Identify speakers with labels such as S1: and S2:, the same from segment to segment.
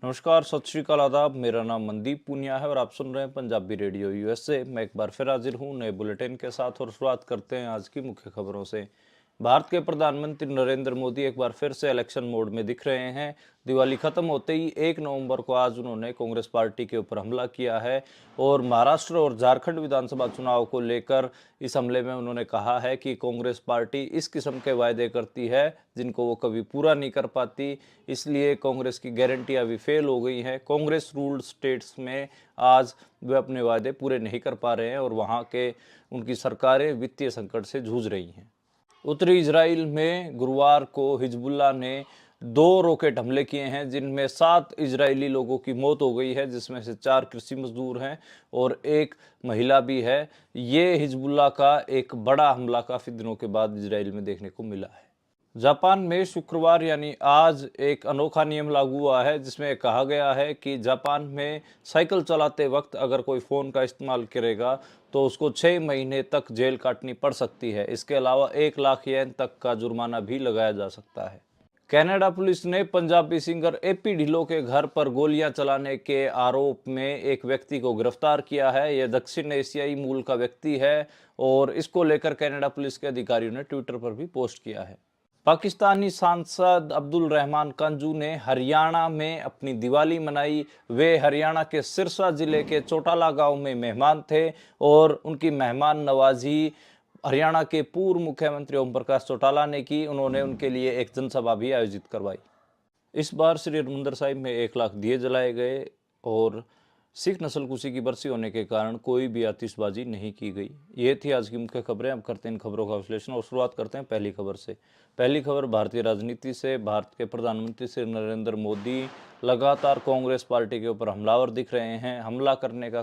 S1: नमस्कार, सत श्री अकाल, आदाब। मेरा नाम मनदीप पूनिया है और आप सुन रहे हैं पंजाबी रेडियो यूएसए। मैं एक बार फिर हाजिर हूं नए बुलेटिन के साथ और शुरुआत करते हैं आज की मुख्य खबरों से। भारत के प्रधानमंत्री नरेंद्र मोदी एक बार फिर से इलेक्शन मोड में दिख रहे हैं। दिवाली खत्म होते ही 1 नवंबर को आज उन्होंने कांग्रेस पार्टी के ऊपर हमला किया है और महाराष्ट्र और झारखंड विधानसभा चुनाव को लेकर इस हमले में उन्होंने कहा है कि कांग्रेस पार्टी इस किस्म के वायदे करती है जिनको वो कभी पूरा नहीं कर पाती, इसलिए कांग्रेस की गारंटी अभी फेल हो गई है। कांग्रेस रूल्ड स्टेट्स में आज वे अपने वायदे पूरे नहीं कर पा रहे हैं और वहाँ के उनकी सरकारें वित्तीय संकट से जूझ रही हैं। उत्तरी इजराइल में गुरुवार को हिजबुल्लाह ने 2 रॉकेट हमले किए हैं जिनमें 7 इजरायली लोगों की मौत हो गई है, जिसमें से 4 कृषि मजदूर हैं और 1 महिला भी है। ये हिजबुल्लाह का एक बड़ा हमला काफ़ी दिनों के बाद इजराइल में देखने को मिला है। जापान में शुक्रवार यानी आज एक अनोखा नियम लागू हुआ है जिसमें कहा गया है कि जापान में साइकिल चलाते वक्त अगर कोई फ़ोन का इस्तेमाल करेगा तो उसको 6 महीने तक जेल काटनी पड़ सकती है। इसके अलावा 1 लाख येन तक का जुर्माना भी लगाया जा सकता है। कनाडा पुलिस ने पंजाबी सिंगर एपी ढिल्लों के घर पर गोलियां चलाने के आरोप में एक व्यक्ति को गिरफ्तार किया है। यह दक्षिण एशियाई मूल का व्यक्ति है और इसको लेकर कनाडा पुलिस के अधिकारियों ने ट्विटर पर भी पोस्ट किया है। पाकिस्तानी सांसद अब्दुल रहमान कंजू ने हरियाणा में अपनी दिवाली मनाई। वे हरियाणा के सिरसा जिले के चौटाला गांव में मेहमान थे और उनकी मेहमान नवाजी हरियाणा के पूर्व मुख्यमंत्री ओम प्रकाश चौटाला ने की। उन्होंने उनके लिए एक जनसभा भी आयोजित करवाई। इस बार श्री हरमंदिर साहिब में 1 लाख दिए जलाए गए और सिख नस्ल कुशी की बरसी होने के कारण कोई भी आतिशबाजी नहीं की गई। ये थी आज की मुख्य खबरें। अब करते हैं इन खबरों का विश्लेषण और शुरुआत करते हैं पहली खबर से। पहली खबर भारतीय राजनीति से। भारत के प्रधानमंत्री श्री नरेंद्र मोदी लगातार कांग्रेस पार्टी के ऊपर हमलावर दिख रहे हैं। हमला करने का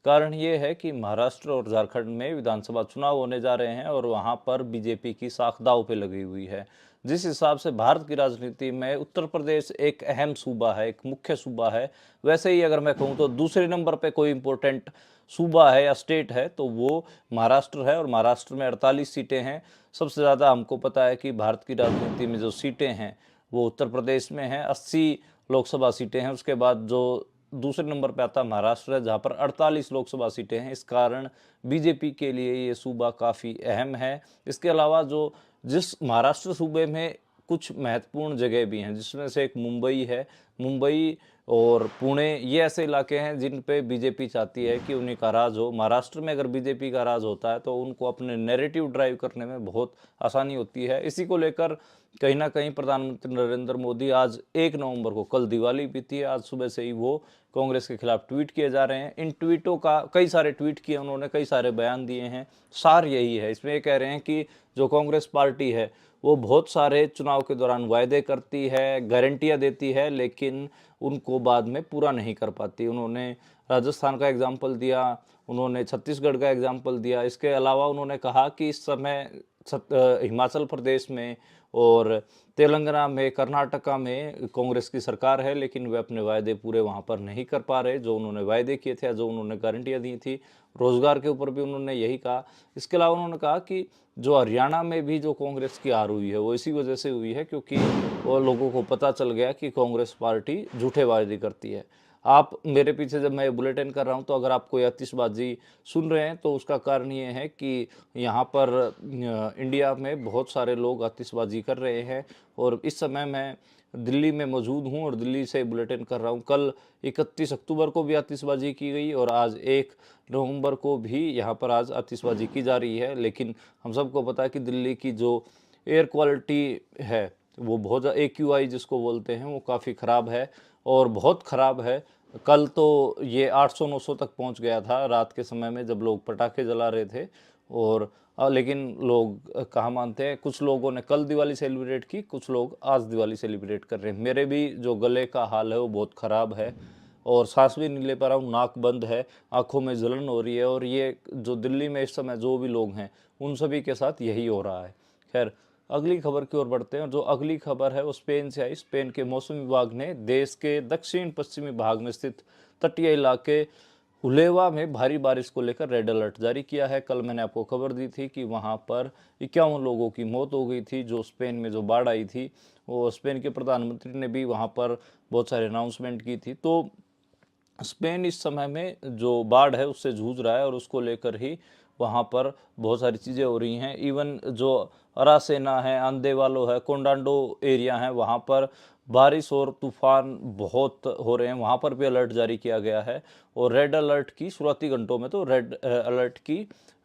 S1: कारण ये है कि महाराष्ट्र और झारखंड में विधानसभा चुनाव होने जा रहे हैं और वहां पर बीजेपी की साख दांव पे लगी हुई है। जिस हिसाब से भारत की राजनीति में उत्तर प्रदेश एक अहम सूबा है, एक मुख्य सूबा है, वैसे ही अगर मैं कहूँ तो दूसरे नंबर पे कोई इंपॉर्टेंट सूबा है या स्टेट है तो वो महाराष्ट्र है और महाराष्ट्र में 48 सीटें हैं। सबसे ज़्यादा हमको पता है कि भारत की राजनीति में जो सीटें हैं वो उत्तर प्रदेश में हैं, 80 लोकसभा सीटें हैं। उसके बाद जो दूसरे नंबर पे आता महाराष्ट्र है जहाँ पर 48 लोकसभा सीटें हैं। इस कारण बीजेपी के लिए ये सूबा काफ़ी अहम है। इसके अलावा जो जिस महाराष्ट्र सूबे में कुछ महत्वपूर्ण जगह भी हैं जिसमें से एक मुंबई है। मुंबई और पुणे ये ऐसे इलाके हैं जिन पे बीजेपी चाहती है कि उन्हीं का राज हो। महाराष्ट्र में अगर बीजेपी का राज होता है तो उनको अपने नैरेटिव ड्राइव करने में बहुत आसानी होती है। इसी को लेकर कहीं ना कहीं प्रधानमंत्री नरेंद्र मोदी आज 1 नवंबर को, कल दिवाली बीती है, आज सुबह से ही वो कांग्रेस के खिलाफ ट्वीट किए जा रहे हैं। इन ट्वीटों का कई सारे ट्वीट किए उन्होंने, कई सारे बयान दिए हैं। सार यही है, इसमें ये कह रहे हैं कि जो कांग्रेस पार्टी है वो बहुत सारे चुनाव के दौरान वायदे करती है, गारंटियां देती है, लेकिन उनको बाद में पूरा नहीं कर पाती। उन्होंने राजस्थान का एग्जाम्पल दिया, उन्होंने छत्तीसगढ़ का एग्जाम्पल दिया। इसके अलावा उन्होंने कहा कि इस समय हिमाचल प्रदेश में और तेलंगाना में, कर्नाटका में कांग्रेस की सरकार है, लेकिन वे अपने वायदे पूरे वहाँ पर नहीं कर पा रहे जो उन्होंने वायदे किए थे, जो उन्होंने गारंटियाँ दी थी। रोजगार के ऊपर भी उन्होंने यही कहा। इसके अलावा उन्होंने कहा कि जो हरियाणा में भी जो कांग्रेस की हार हुई है वो इसी वजह से हुई है क्योंकि वो लोगों को पता चल गया कि कांग्रेस पार्टी झूठे वायदे करती है। आप मेरे पीछे जब मैं बुलेटिन कर रहा हूं तो अगर आप कोई आतिशबाजी सुन रहे हैं तो उसका कारण ये है कि यहाँ पर इंडिया में बहुत सारे लोग आतिशबाजी कर रहे हैं और इस समय मैं दिल्ली में मौजूद हूँ और दिल्ली से बुलेटिन कर रहा हूँ। कल 31 अक्टूबर को भी आतिशबाजी की गई और आज 1 नवंबर को भी यहाँ पर आज आतिशबाजी की जा रही है। लेकिन हम सबको पता है कि दिल्ली की जो एयर क्वालिटी है वो बहुत AQI जिसको बोलते हैं वो काफ़ी ख़राब है और बहुत ख़राब है। कल तो ये 800-900 तक पहुंच गया था रात के समय में जब लोग पटाखे जला रहे थे। और लेकिन लोग कहाँ मानते हैं। कुछ लोगों ने कल दिवाली सेलिब्रेट की, कुछ लोग आज दिवाली सेलिब्रेट कर रहे हैं। मेरे भी जो गले का हाल है वो बहुत ख़राब है और सांस भी नहीं ले पा रहा हूँ, नाक बंद है, आंखों में जलन हो रही है और ये जो दिल्ली में इस समय जो भी लोग हैं उन सभी के साथ यही हो रहा है। खैर, अगली खबर की ओर बढ़ते हैं। जो अगली खबर है वो स्पेन से आई। स्पेन के मौसम विभाग ने देश के दक्षिण पश्चिमी भाग में स्थित तटीय इलाके उलेवा में भारी बारिश को लेकर रेड अलर्ट जारी किया है। कल मैंने आपको खबर दी थी कि वहां पर 51 लोगों की मौत हो गई थी। जो स्पेन में जो बाढ़ आई थी, वो स्पेन के प्रधानमंत्री ने भी वहां पर बहुत सारे अनाउंसमेंट की थी। तो स्पेन इस समय में जो बाढ़ है उससे जूझ रहा है और उसको लेकर ही वहाँ पर बहुत सारी चीज़ें हो रही हैं। इवन जो अरासेना है, अंदेवालो है, कोंडांडो एरिया है, वहाँ पर बारिश और तूफान बहुत हो रहे हैं। वहाँ पर भी अलर्ट जारी किया गया है और रेड अलर्ट की शुरुआती घंटों में तो रेड अलर्ट की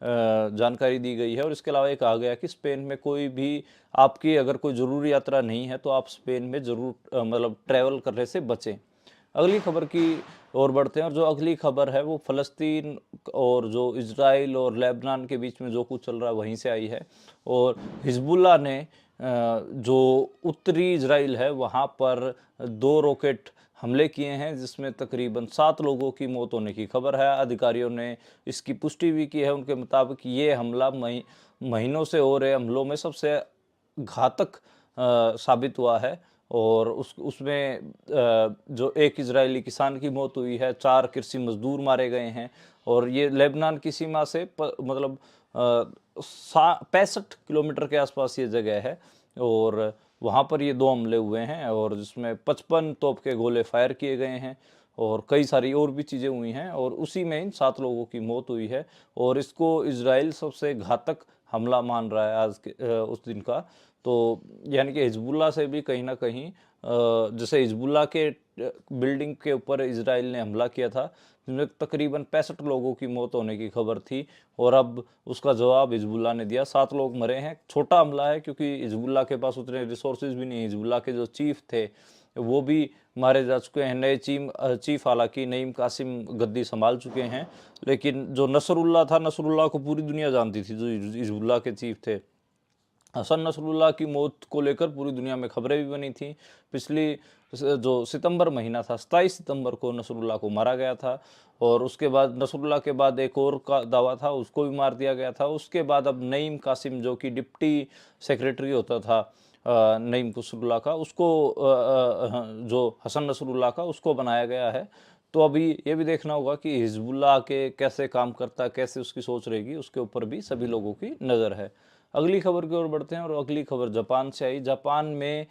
S1: जानकारी दी गई है। और इसके अलावा ये कहा गया कि स्पेन में कोई भी आपकी अगर कोई ज़रूरी यात्रा नहीं है तो आप स्पेन में ज़रूर मतलब ट्रैवल करने से बचें। अगली खबर की ओर बढ़ते हैं और जो अगली खबर है वो फ़लस्तीन और जो इजराइल और लेबनान के बीच में जो कुछ चल रहा है वहीं से आई है। और हिजबुल्लाह ने जो उत्तरी इजराइल है वहाँ पर 2 रॉकेट हमले किए हैं, जिसमें तकरीबन 7 लोगों की मौत होने की खबर है। अधिकारियों ने इसकी पुष्टि भी की है। उनके मुताबिक ये हमला महीनों से हो रहे हमलों में सबसे घातक साबित हुआ है। और उसमें जो एक इजरायली किसान की मौत हुई है, 4 कृषि मजदूर मारे गए हैं। और ये लेबनान की सीमा से मतलब 65 किलोमीटर के आसपास ये जगह है और वहाँ पर ये 2 हमले हुए हैं और जिसमें 55 तोप के गोले फायर किए गए हैं और कई सारी और भी चीज़ें हुई हैं और उसी में इन 7 लोगों की मौत हुई है। और इसको इजराइल सबसे घातक हमला मान रहा है आज के उस दिन का। तो यानी कि हिजबुल्लाह से भी कहीं ना कहीं जैसे हिजबुल्लाह के बिल्डिंग के ऊपर इजराइल ने हमला किया था जिसमें तकरीबन 65 लोगों की मौत होने की खबर थी और अब उसका जवाब हिजबुल्लाह ने दिया। 7 लोग मरे हैं। छोटा हमला है क्योंकि हिजबुल्लाह के पास उतने रिसोर्सेज भी नहीं। हिजबुल्लाह के जो चीफ थे वो भी मारे जा चुके हैं। नए चीफ हालांकि नईम कासिम गद्दी संभाल चुके हैं, लेकिन जो नसरुल्लाह था, नसरुल्लाह को पूरी दुनिया जानती थी, जो हिजबुल्लाह के चीफ थे। हसन नसरुल्लाह की मौत को लेकर पूरी दुनिया में खबरें भी बनी थी। पिछली जो सितंबर महीना था, 27 सितंबर को नसरुल्लाह को मारा गया था और उसके बाद नसरुल्लाह के बाद एक और का दावा था, उसको भी मार दिया गया था। उसके बाद अब नईम कासिम जो कि डिप्टी सेक्रेटरी होता था नईम नसरुल्लाह का, उसको जो हसन नसरुल्लाह का उसको बनाया गया है। तो अभी ये भी देखना होगा कि हिजबुल्लाह के कैसे काम करता है, कैसे उसकी सोच रहेगी, उसके ऊपर भी सभी लोगों की नज़र है। अगली खबर की ओर बढ़ते हैं और अगली खबर जापान से आई। जापान में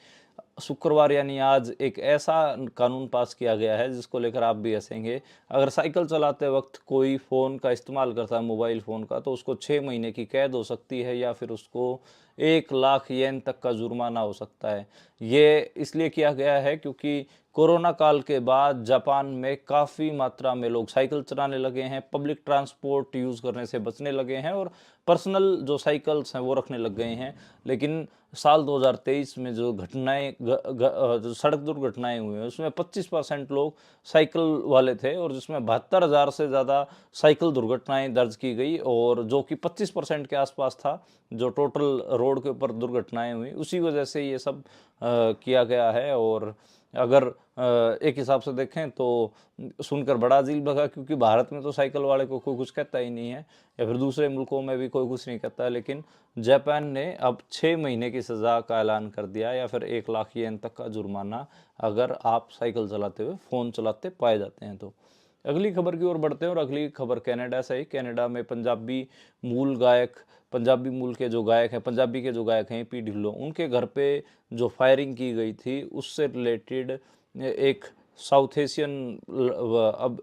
S1: शुक्रवार यानी आज एक ऐसा कानून पास किया गया है जिसको लेकर आप भी हंसेंगे। अगर साइकिल चलाते वक्त कोई फ़ोन का इस्तेमाल करता है, मोबाइल फ़ोन का, तो उसको 6 महीने की कैद हो सकती है या फिर उसको 1 लाख येन तक का जुर्माना हो सकता है। ये इसलिए किया गया है क्योंकि कोरोना काल के बाद जापान में काफ़ी मात्रा में लोग साइकिल चलाने लगे हैं, पब्लिक ट्रांसपोर्ट यूज़ करने से बचने लगे हैं और पर्सनल जो साइकिल्स हैं वो रखने लग गए हैं। लेकिन साल 2023 में जो घटनाएं जो सड़क दुर्घटनाएं हुई हैं उसमें 25% लोग साइकिल वाले थे और जिसमें 72,000 से ज़्यादा साइकिल दुर्घटनाएं दर्ज की गई और जो कि 25% के आसपास था जो टोटल रोड के ऊपर दुर्घटनाएं हुई। उसी वजह से ये सब किया गया है। और अगर एक हिसाब से देखें तो सुनकर बड़ा अजीब लगा क्योंकि भारत में तो साइकिल वाले को कोई कुछ कहता ही नहीं है या फिर दूसरे मुल्कों में भी कोई कुछ नहीं कहता है, लेकिन जापान ने अब 6 महीने की सज़ा का ऐलान कर दिया या फिर 1 लाख येन तक का जुर्माना अगर आप साइकिल चलाते हुए फ़ोन चलाते पाए जाते हैं तो। अगली खबर की ओर बढ़ते हैं और अगली खबर कनाडा से ही। कनाडा में पंजाबी मूल के जो गायक हैं, पंजाबी के जो गायक हैं पी ढिल्लों, उनके घर पे जो फायरिंग की गई थी उससे रिलेटेड एक साउथ एशियन अब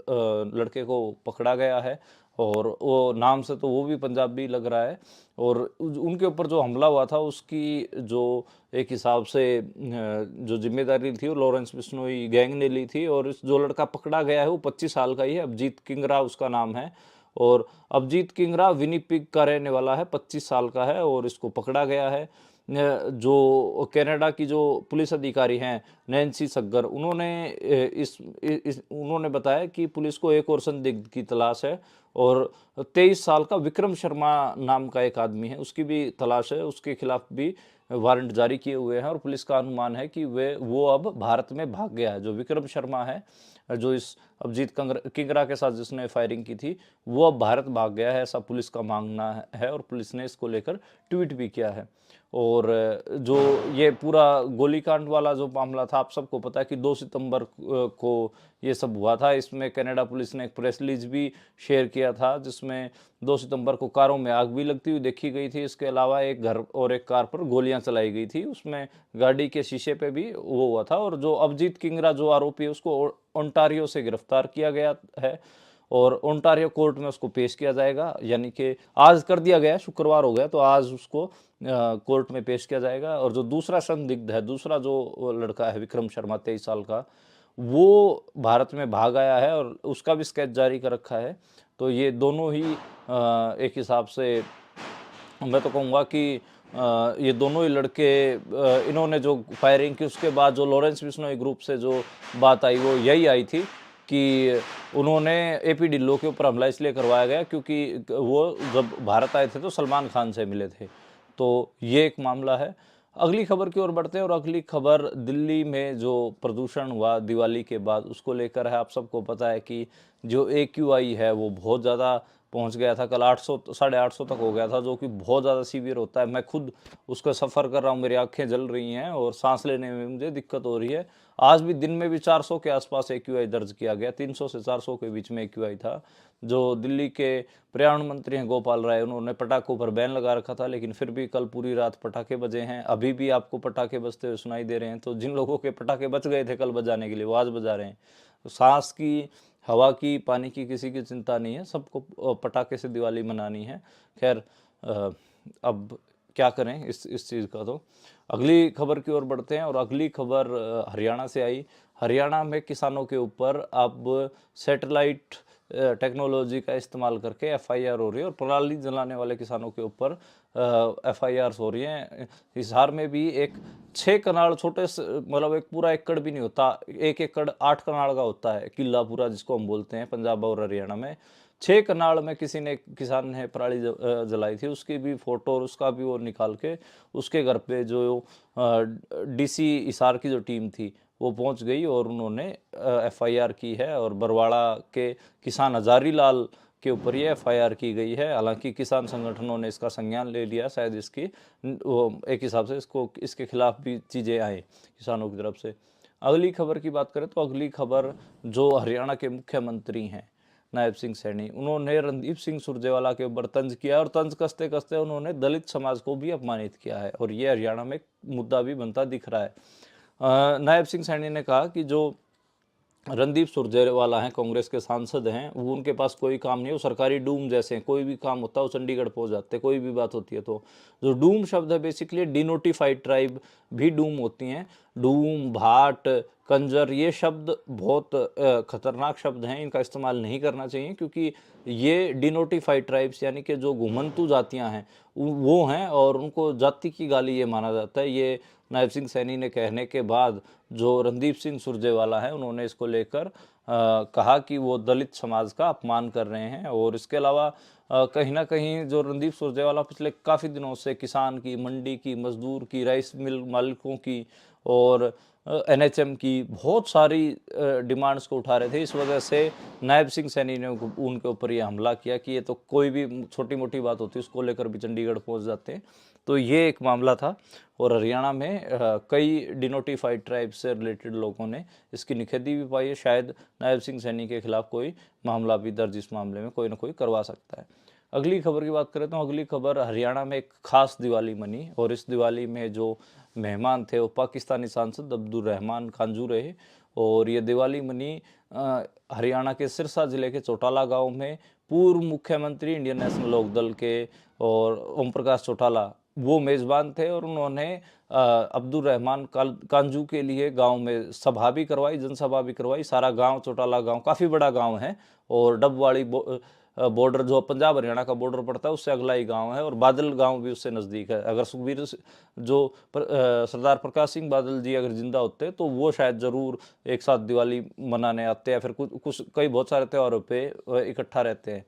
S1: लड़के को पकड़ा गया है और वो नाम से तो वो भी पंजाबी लग रहा है। और उनके ऊपर जो हमला हुआ था उसकी जो एक हिसाब से जो जिम्मेदारी थी वो लॉरेंस बिश्नोई गैंग ने ली थी। और इस जो लड़का पकड़ा गया है वो 25 साल का ही है, अभिजीत किंगरा उसका नाम है। और अभिजीत किंगरा विनीपिग का रहने वाला है, 25 साल का है और इसको पकड़ा गया है। जो कनाडा की जो पुलिस अधिकारी हैं नैन्सी सग्गर, उन्होंने बताया कि पुलिस को एक और संदिग्ध की तलाश है और 23 साल का विक्रम शर्मा नाम का एक आदमी है, उसकी भी तलाश है। उसके खिलाफ भी वारंट जारी किए हुए हैं और पुलिस का अनुमान है कि वो अब भारत में भाग गया है। जो विक्रम शर्मा है, जो इस अभिजीत किंगरा के साथ जिसने फायरिंग की थी, वो अब भारत भाग गया है, ऐसा पुलिस का मानना है और पुलिस ने इसको लेकर ट्वीट भी किया है। और जो ये पूरा गोलीकांड वाला जो मामला था, आप सबको पता है कि 2 सितंबर को ये सब हुआ था। इसमें कनाडा पुलिस ने एक प्रेस रिलीज भी शेयर किया था, जिसमें 2 सितंबर को कारों में आग भी लगती हुई देखी गई थी। इसके अलावा एक घर और एक कार पर गोलियां चलाई गई थी। उसमें गाड़ी के शीशे पे भी वो हुआ था। और जो अभिजीत किंगरा जो आरोपी है, उसको ओंटारियो से गिरफ्तार किया गया है और ओंटारियो कोर्ट में उसको पेश किया जाएगा। यानी कि आज कर दिया गया, शुक्रवार हो गया, तो आज उसको कोर्ट में पेश किया जाएगा। और जो दूसरा संदिग्ध है, दूसरा जो लड़का है विक्रम शर्मा 23 साल का, वो भारत में भाग आया है और उसका भी स्केच जारी कर रखा है। तो ये दोनों ही एक हिसाब से मैं तो कहूँगा कि ये दोनों ही लड़के इन्होंने जो फायरिंग की, उसके बाद जो लॉरेंस बिश्नोई ग्रुप से जो बात आई वो यही आई थी कि उन्होंने एपी ढिल्लों के ऊपर हमला इसलिए करवाया गया क्योंकि वो जब भारत आए थे तो सलमान खान से मिले थे। तो ये एक मामला है। अगली खबर की ओर बढ़ते हैं और अगली खबर दिल्ली में जो प्रदूषण हुआ दिवाली के बाद, उसको लेकर है। आप सबको पता है कि जो AQI है वो बहुत ज़्यादा पहुंच गया था। कल 800 850 तक हो गया था, जो कि बहुत ज़्यादा सीवियर होता है। मैं खुद उसका सफ़र कर रहा हूँ, मेरी आंखें जल रही हैं और सांस लेने में मुझे दिक्कत हो रही है। आज भी दिन में भी 400 के आसपास AQI दर्ज किया गया, 300 से 400 के बीच में AQI था। जो दिल्ली के पर्यावरण मंत्री हैं गोपाल राय, उन्होंने पटाखों पर बैन लगा रखा था, लेकिन फिर भी कल पूरी रात पटाखे बजे हैं। अभी भी आपको पटाखे बजते हुए सुनाई दे रहे हैं। तो जिन लोगों के पटाखे बच गए थे कल बजाने के लिए, वो आज बजा रहे हैं। तो सांस की, हवा की, पानी की किसी की चिंता नहीं है, सबको पटाखे से दिवाली मनानी है। खैर, अब क्या करें इस चीज़ का। तो अगली खबर की ओर बढ़ते हैं और अगली खबर हरियाणा से आई। हरियाणा में किसानों के ऊपर अब सैटेलाइट टेक्नोलॉजी का इस्तेमाल करके FIR हो रही है और पराली जलाने वाले किसानों के ऊपर FIRs हो रही हैं। हिसार में भी एक 6 कनाल, छोटे मतलब एक पूरा एकड़ भी नहीं होता, 1 एकड़ 8 कनाल का होता है किला पूरा, जिसको हम बोलते हैं पंजाब और हरियाणा में। 6 कनाल में किसान ने पराली जलाई थी। उसकी भी फोटो और उसका भी वो निकाल के उसके घर पे जो DC हिसार की जो टीम थी वो पहुंच गई और उन्होंने FIR की है। और बरवाड़ा के किसान हजारी लाल के ऊपर ये FIR की गई है। हालांकि किसान संगठनों ने इसका संज्ञान ले लिया, शायद इसकी एक हिसाब से इसके खिलाफ भी चीज़ें आए किसानों की तरफ से। अगली खबर की बात करें तो अगली खबर जो हरियाणा के मुख्यमंत्री हैं नायब सिंह सैनी, उन्होंने रणदीप सिंह सुरजेवाला के ऊपर तंज किया और तंज कसते कसते उन्होंने दलित समाज को भी अपमानित किया है और ये हरियाणा में मुद्दा भी बनता दिख रहा है। नायब सिंह सैनी ने कहा कि जो रणदीप सुरजेवाला हैं, कांग्रेस के सांसद हैं, वो उनके पास कोई काम नहीं है, वो सरकारी डूम जैसे हैं। कोई भी काम होता है वो चंडीगढ़ पहुंच जाते हैं, कोई भी बात होती है तो। जो डूम शब्द है बेसिकली डिनोटिफाइड ट्राइब भी डूम होती हैं। डूम, भाट, कंजर, ये शब्द बहुत खतरनाक शब्द हैं, इनका इस्तेमाल नहीं करना चाहिए क्योंकि ये डिनोटिफाइड ट्राइब्स यानी कि जो घुमंतु जातियां हैं वो हैं और उनको जाति की गाली ये माना जाता है। ये नायब सिंह सैनी ने कहने के बाद जो रणदीप सिंह सुरजेवाला है उन्होंने इसको लेकर कहा कि वो दलित समाज का अपमान कर रहे हैं। और इसके अलावा कहीं ना कहीं जो रणदीप सुरजेवाला पिछले काफ़ी दिनों से किसान की, मंडी की, मजदूर की, राइस मिल मालिकों की और NHM की बहुत सारी डिमांड्स को उठा रहे थे। इस वजह से नायब सिंह सैनी ने उनके ऊपर ये हमला किया कि ये तो कोई भी छोटी मोटी बात होती है उसको लेकर भी चंडीगढ़ पहुंच जाते हैं। तो ये एक मामला था और हरियाणा में कई डिनोटिफाइड ट्राइब से रिलेटेड लोगों ने इसकी निखेधी भी पाई है। शायद नायब सिंह सैनी के खिलाफ कोई मामला भी दर्ज इस मामले में कोई ना कोई करवा सकता है। अगली खबर की बात करें तो अगली खबर हरियाणा में एक खास दिवाली मनी और इस दिवाली में जो मेहमान थे वो पाकिस्तानी सांसद अब्दुल रहमान कांजू रहे। और ये दिवाली मनी हरियाणा के सिरसा जिले के चौटाला गांव में पूर्व मुख्यमंत्री इंडियन नेशनल लोकदल के और ओम प्रकाश चौटाला वो मेज़बान थे और उन्होंने अब्दुल रहमान कांजू के लिए गांव में सभा भी करवाई, जनसभा भी करवाई। सारा गांव, चौटाला गांव काफ़ी बड़ा गांव है और डबवाड़ी बॉर्डर जो पंजाब हरियाणा का बॉर्डर पड़ता है उससे अगला ही गांव है और बादल गांव भी उससे नज़दीक है। अगर सुखबीर जो सरदार प्रकाश सिंह बादल जी अगर जिंदा होते तो वो शायद ज़रूर एक साथ दिवाली मनाने आते या फिर कुछ कई बहुत सारे त्योहारों पे इकट्ठा रहते हैं।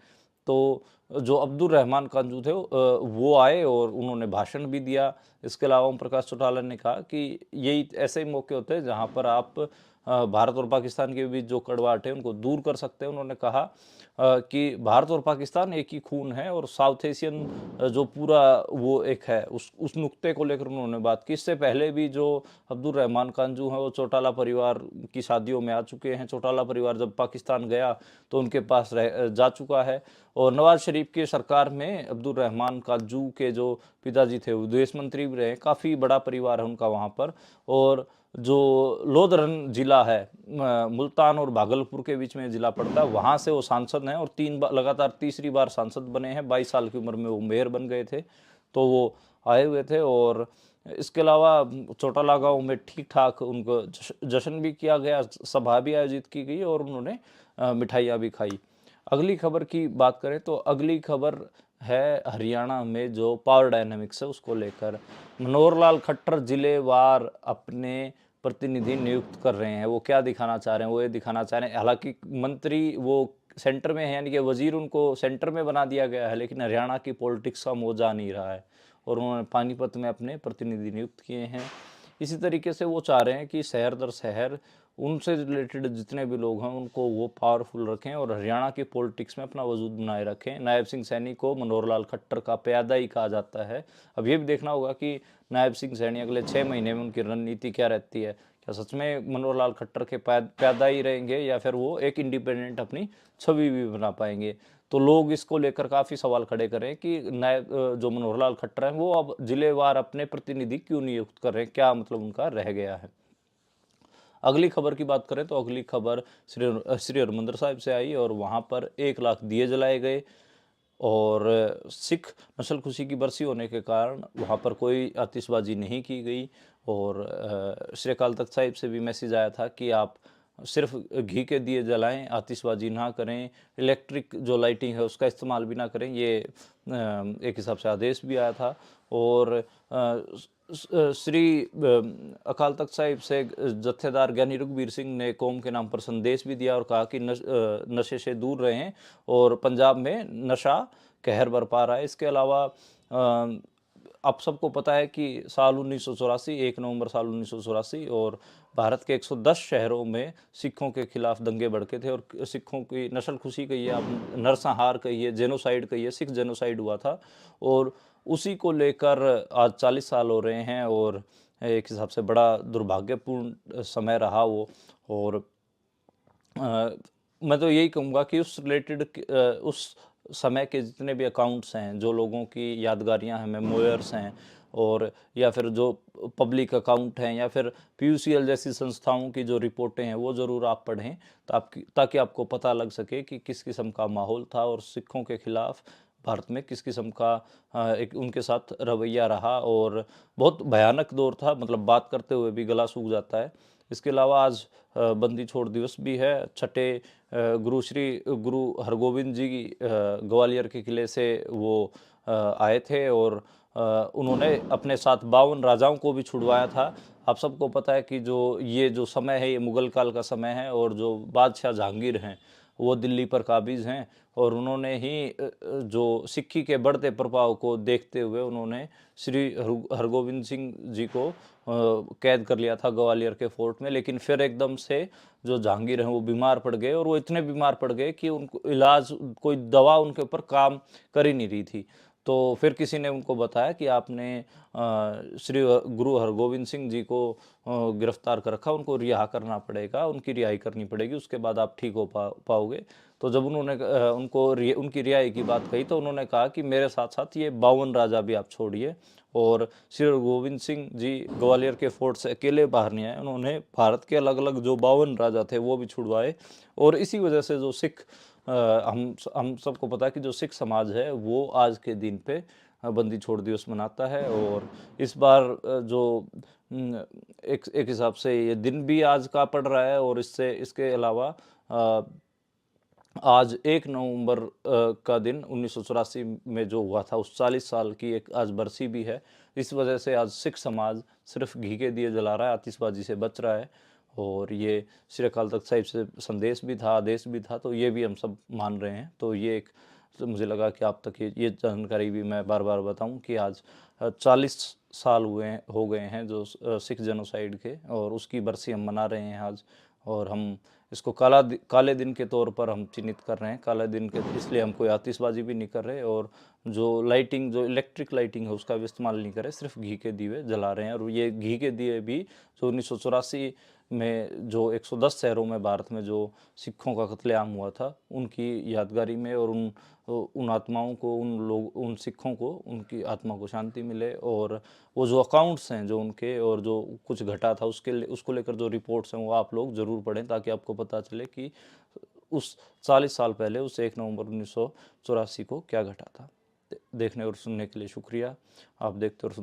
S1: तो जो अब्दुल रहमान कांजू थे वो आए और उन्होंने भाषण भी दिया। इसके अलावा ओम प्रकाश चौटाला ने कहा कि यही ऐसे ही मौके होते हैं जहाँ पर आप भारत और पाकिस्तान के बीच जो कड़वाहट है उनको दूर कर सकते हैं। उन्होंने कहा कि भारत और पाकिस्तान एक ही खून है और साउथ एशियन जो पूरा वो एक है, उस नुक्ते को लेकर उन्होंने बात की। इससे पहले भी जो अब्दुल रहमान कांजू हैं वो चौटाला परिवार की शादियों में आ चुके हैं। चौटाला परिवार जब पाकिस्तान गया तो उनके पास जा चुका है। और नवाज शरीफ की सरकार में अब्दुल रहमान कांजू के जो पिताजी थे वो विदेश मंत्री भी रहे। काफ़ी बड़ा परिवार है उनका वहाँ पर। और जो लोधरन जिला है, मुल्तान और भागलपुर के बीच में जिला पड़ता है, वहाँ से वो सांसद हैं और लगातार तीसरी बार सांसद बने हैं। 22 साल की उम्र में वो मेयर बन गए थे, तो वो आए हुए थे। और इसके अलावा चौटाला गांव में ठीक ठाक उनको जश्न भी किया गया, सभा भी आयोजित की गई और उन्होंने मिठाइयाँ भी खाई। अगली खबर की बात करें तो अगली खबर है हरियाणा में जो पावर डायनामिक्स है उसको लेकर। मनोहर लाल खट्टर जिलेवार अपने प्रतिनिधि नियुक्त कर रहे हैं। वो क्या दिखाना चाह रहे हैं? वो ये दिखाना चाह रहे हैं, हालांकि मंत्री वो सेंटर में है, यानी कि वजीर उनको सेंटर में बना दिया गया है, लेकिन हरियाणा की पॉलिटिक्स का मो जा नहीं रहा है और उन्होंने पानीपत में अपने प्रतिनिधि नियुक्त किए हैं। इसी तरीके से वो चाह रहे हैं कि शहर दर शहर उनसे रिलेटेड जितने भी लोग हैं उनको वो पावरफुल रखें और हरियाणा की पॉलिटिक्स में अपना वजूद बनाए रखें। नायब सिंह सैनी को मनोहर लाल खट्टर का प्यादा ही कहा जाता है। अब ये भी देखना होगा कि नायब सिंह सैनी अगले 6 महीने में उनकी रणनीति क्या रहती है। क्या सच में मनोहर लाल खट्टर के प्यादा ही रहेंगे या फिर वो एक इंडिपेंडेंट अपनी छवि भी बना पाएंगे? तो लोग इसको लेकर काफ़ी सवाल खड़े करें कि नायब जो मनोहर लाल खट्टर हैं वो अब जिलेवार अपने प्रतिनिधि क्यों नियुक्त कर रहे हैं, क्या मतलब उनका रह गया है। अगली खबर की बात करें तो अगली खबर श्री हरमंदिर साहिब से आई और वहाँ पर 1 लाख दिए जलाए गए। और सिख नस्ल खुशी की बरसी होने के कारण वहाँ पर कोई आतिशबाजी नहीं की गई। और श्री अकाल तख्त साहिब से भी मैसेज आया था कि आप सिर्फ घी के दिए जलाएं, आतिशबाजी ना करें, इलेक्ट्रिक जो लाइटिंग है उसका इस्तेमाल भी ना करें। ये एक हिसाब से आदेश भी आया था। और श्री अकाल तख्त साहिब से जत्थेदार ज्ञानी रघुबीर सिंह ने कौम के नाम पर संदेश भी दिया और कहा कि नशे से दूर रहें और पंजाब में नशा कहर बरपा रहा है। इसके अलावा आप सबको पता है कि साल 1984 1 नवंबर साल 1984 और भारत के 110 शहरों में सिखों के खिलाफ दंगे भड़के थे और सिखों की नस्ल खुशी कहिए, आप नरसंहार कहिए, जेनोसाइड कहिए, सिख जेनोसाइड हुआ था। और उसी को लेकर आज 40 साल हो रहे हैं और एक हिसाब से बड़ा दुर्भाग्यपूर्ण समय रहा वो। और मैं तो यही कहूँगा कि उस रिलेटेड उस समय के जितने भी अकाउंट्स हैं, जो लोगों की यादगारियाँ हैं, मेमोयर्स हैं, और या फिर जो पब्लिक अकाउंट हैं या फिर पीयूसीएल जैसी संस्थाओं की जो रिपोर्टें हैं वो ज़रूर आप पढ़ें, ताकि आपको पता लग सके कि किस किस्म का माहौल था और सिखों के खिलाफ भारत में किस किस्म का एक उनके साथ रवैया रहा। और बहुत भयानक दौर था, मतलब बात करते हुए भी गला सूख जाता है। इसके अलावा आज बंदी छोड़ दिवस भी है। छठे गुरु हरगोविंद जी ग्वालियर के किले से वो आए थे और उन्होंने अपने साथ 52 राजाओं को भी छुड़वाया था। आप सबको पता है कि ये जो समय है ये मुगल काल का समय है और जो बादशाह जहांगीर हैं वो दिल्ली पर काबिज हैं और उन्होंने ही जो सिक्की के बढ़ते प्रभाव को देखते हुए उन्होंने श्री हरगोविंद सिंह जी को कैद कर लिया था ग्वालियर के फोर्ट में। लेकिन फिर एकदम से जो जहांगीर हैं वो बीमार पड़ गए और वो इतने बीमार पड़ गए कि उनको इलाज, कोई दवा उनके ऊपर काम कर ही नहीं रही थी। तो फिर किसी ने उनको बताया कि आपने श्री गुरु हरगोविंद सिंह जी को गिरफ्तार कर रखा, उनको रिहा करना पड़ेगा, उनकी रिहाई करनी पड़ेगी, उसके बाद आप ठीक हो पाओगे। तो जब उन्होंने उनकी रिहाई की बात कही तो उन्होंने कहा कि मेरे साथ साथ ये 52 राजा भी आप छोड़िए। और श्री हरगोविंद सिंह जी ग्वालियर के फोर्ट से अकेले बाहर नहीं आए, उन्होंने भारत के अलग अलग जो 52 राजा थे वो भी छुड़वाए। और इसी वजह से जो सिख हम सबको पता है कि जो सिख समाज है वो आज के दिन पे बंदी छोड़ दिवस मनाता है। और इस बार एक हिसाब से ये दिन भी आज का पड़ रहा है। और इसके अलावा आज 1 नवंबर का दिन 1984 में जो हुआ था उस 40 साल की एक आज बरसी भी है। इस वजह से आज सिख समाज सिर्फ घी के दिए जला रहा है, आतिशबाजी से बच रहा है। और ये श्री अकाल तख्त साहिब से संदेश भी था, आदेश भी था, तो ये भी हम सब मान रहे हैं। तो ये एक, तो मुझे लगा कि आप तक ये जानकारी भी मैं बार बार बताऊं कि आज 40 साल हो गए हैं जो सिख जेनोसाइड के, और उसकी बरसी हम मना रहे हैं आज। और हम इसको काले दिन के तौर पर हम चिन्हित कर रहे हैं। काले दिन के इसलिए हम कोई आतिशबाजी भी नहीं कर रहे और जो इलेक्ट्रिक लाइटिंग है उसका भी इस्तेमाल नहीं कर रहे, सिर्फ घी के दिए जला रहे हैं। और ये घी के दिए भी जो 1984 में जो 110 शहरों में भारत में जो सिखों का कत्लेआम हुआ था उनकी यादगारी में, और उन आत्माओं को, उन सिखों को, उनकी आत्मा को शांति मिले। और वो जो अकाउंट्स हैं जो उनके, और जो कुछ घटा था उसको लेकर जो रिपोर्ट्स हैं वो आप लोग ज़रूर पढ़ें, ताकि आपको पता चले कि उस 40 साल पहले, उस 1 नवंबर 1984 को क्या घटा था। देखने और सुनने के लिए शुक्रिया। आप देखते और सुनते